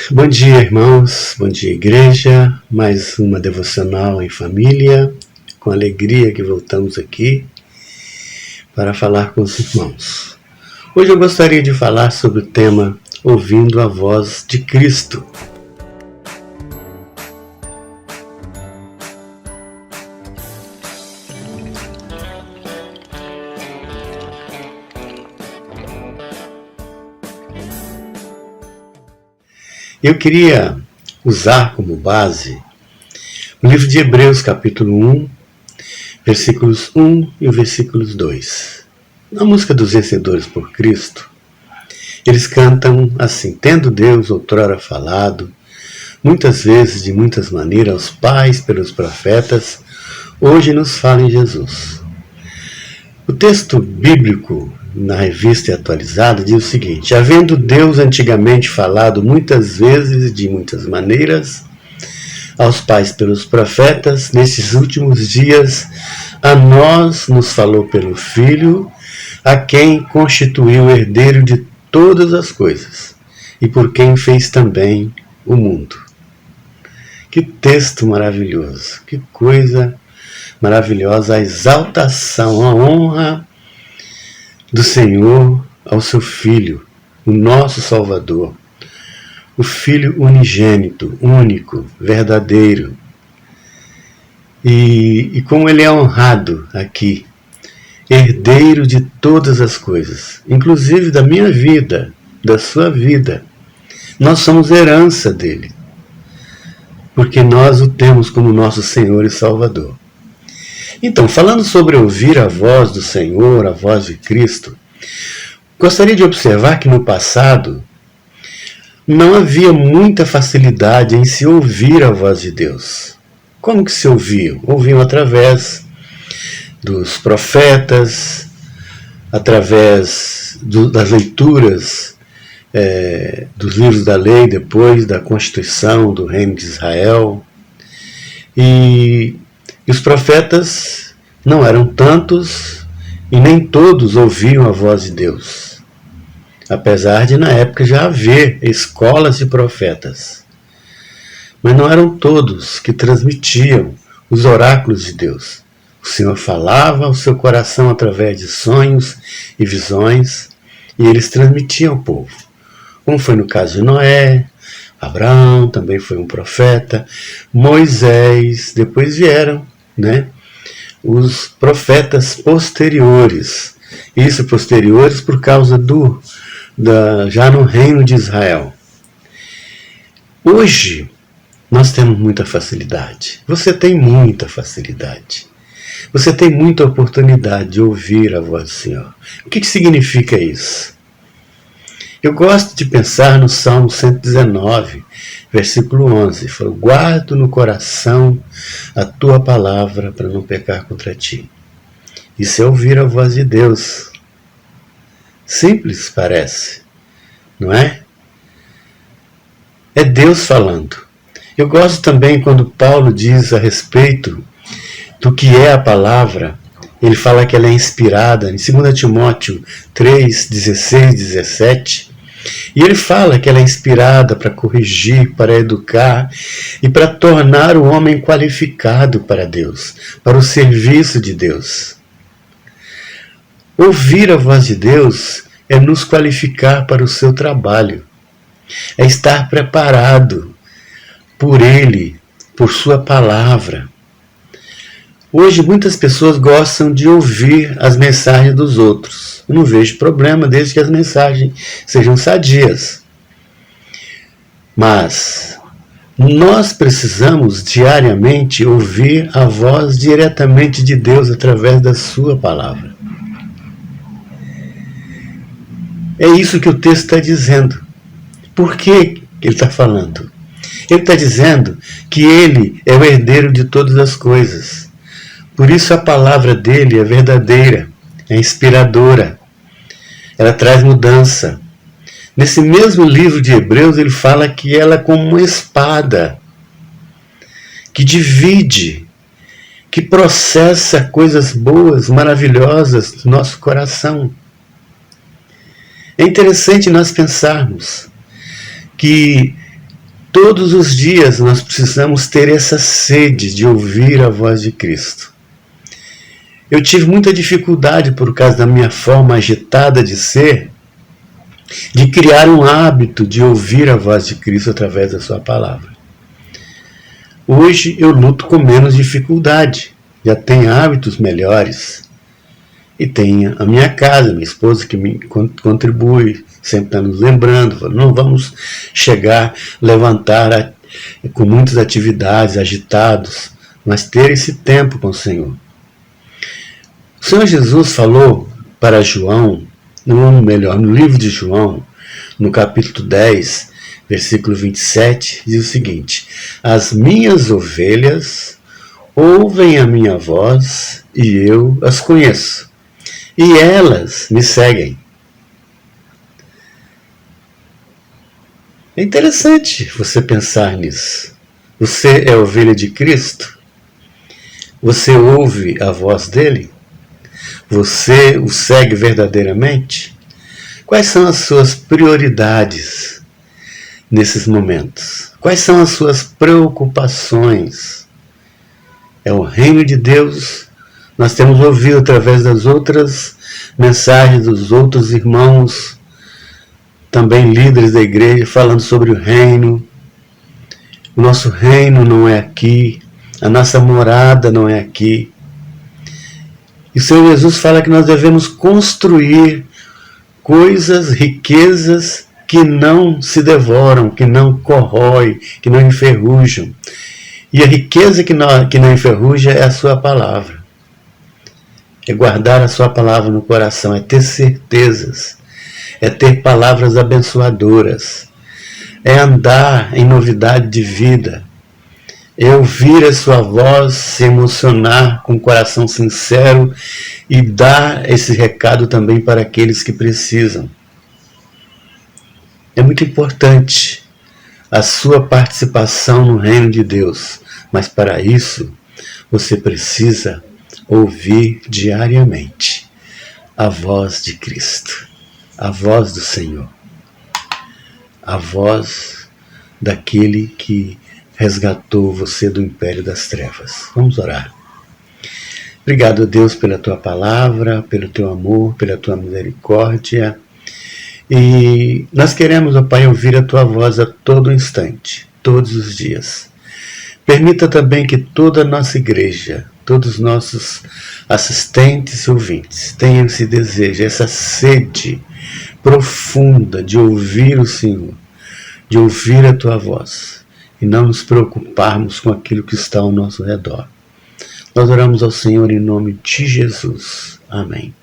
Bom dia, irmãos. Bom dia, igreja. Mais uma devocional em família. Com alegria que voltamos aqui para falar com os irmãos. Hoje eu gostaria de falar sobre o tema Ouvindo a Voz de Cristo. Eu queria usar como base o livro de Hebreus, capítulo 1, versículos 1 e o versículos 2. Na música dos Vencedores por Cristo, eles cantam assim: tendo Deus outrora falado, muitas vezes, de muitas maneiras, aos pais pelos profetas, hoje nos fala em Jesus. O texto bíblico na Revista Atualizada diz o seguinte: havendo Deus antigamente falado muitas vezes e de muitas maneiras aos pais pelos profetas, nesses últimos dias a nós nos falou pelo Filho, a quem constituiu herdeiro de todas as coisas e por quem fez também o mundo. Que texto maravilhoso, que coisa maravilhosa, a exaltação, a honra do Senhor ao seu Filho, o nosso Salvador, o Filho unigênito, único, verdadeiro. E como ele é honrado aqui, herdeiro de todas as coisas, inclusive da minha vida, da sua vida. Nós somos herança dele, porque nós o temos como nosso Senhor e Salvador. Então, falando sobre ouvir a voz do Senhor, a voz de Cristo, gostaria de observar que no passado não havia muita facilidade em se ouvir a voz de Deus. Como que se ouviam? Ouviam através dos profetas, através das leituras dos livros da lei, depois da Constituição do Reino de Israel. E os profetas não eram tantos e nem todos ouviam a voz de Deus, apesar de na época já haver escolas de profetas. Mas não eram todos que transmitiam os oráculos de Deus. O Senhor falava ao seu coração através de sonhos e visões e eles transmitiam ao povo, como foi no caso de Noé. Abraão também foi um profeta, Moisés, depois vieram os profetas posteriores. Isso posteriores por causa já no reino de Israel. Hoje nós temos muita facilidade. Você tem muita facilidade. Você tem muita oportunidade de ouvir a voz do Senhor. O que significa isso? Eu gosto de pensar no Salmo 119, versículo 11. Fala: guardo no coração a tua palavra para não pecar contra ti. Isso é ouvir a voz de Deus. Simples parece, não é? É Deus falando. Eu gosto também quando Paulo diz a respeito do que é a palavra. Ele fala que ela é inspirada em 2 Timóteo 3, 16, 17. E ele fala que ela é inspirada para corrigir, para educar e para tornar o homem qualificado para Deus, para o serviço de Deus. Ouvir a voz de Deus é nos qualificar para o seu trabalho, é estar preparado por Ele, por sua palavra. Hoje muitas pessoas gostam de ouvir as mensagens dos outros. Eu não vejo problema desde que as mensagens sejam sadias. Mas nós precisamos diariamente ouvir a voz diretamente de Deus através da sua palavra. É isso que o texto está dizendo. Por que ele está falando? Ele está dizendo que ele é o herdeiro de todas as coisas. Por isso a palavra dele é verdadeira, é inspiradora, ela traz mudança. Nesse mesmo livro de Hebreus ele fala que ela é como uma espada, que divide, que processa coisas boas, maravilhosas do nosso coração. É interessante nós pensarmos que todos os dias nós precisamos ter essa sede de ouvir a voz de Cristo. Eu tive muita dificuldade, por causa da minha forma agitada de ser, de criar um hábito de ouvir a voz de Cristo através da sua palavra. Hoje eu luto com menos dificuldade, já tenho hábitos melhores. E tenho a minha casa, minha esposa que me contribui, sempre está nos lembrando, não vamos chegar, levantar com muitas atividades, agitados, mas ter esse tempo com o Senhor. O Senhor Jesus falou para João, no livro de João, no capítulo 10, versículo 27, diz o seguinte: as minhas ovelhas ouvem a minha voz e eu as conheço, e elas me seguem. É interessante você pensar nisso. Você é ovelha de Cristo? Você ouve a voz dele? Você o segue verdadeiramente? Quais são as suas prioridades nesses momentos? Quais são as suas preocupações? É o reino de Deus. Nós temos ouvido através das outras mensagens dos outros irmãos, também líderes da igreja, falando sobre o reino. O nosso reino não é aqui, a nossa morada não é aqui. E o Senhor Jesus fala que nós devemos construir coisas, riquezas que não se devoram, que não corroem, que não enferrujam. E a riqueza que não enferruja é a sua palavra. É guardar a sua palavra no coração, é ter certezas, é ter palavras abençoadoras, é andar em novidade de vida, é ouvir a sua voz, se emocionar com o coração sincero e dar esse recado também para aqueles que precisam. É muito importante a sua participação no reino de Deus, mas para isso você precisa ouvir diariamente a voz de Cristo, a voz do Senhor, a voz daquele que resgatou você do império das trevas. Vamos orar. Obrigado, Deus, pela tua palavra, pelo teu amor, pela tua misericórdia. E nós queremos, ó Pai, ouvir a tua voz a todo instante, todos os dias. Permita também que toda a nossa igreja, todos os nossos assistentes e ouvintes tenham esse desejo, essa sede profunda de ouvir o Senhor, de ouvir a tua voz e não nos preocuparmos com aquilo que está ao nosso redor. Nós oramos ao Senhor em nome de Jesus. Amém.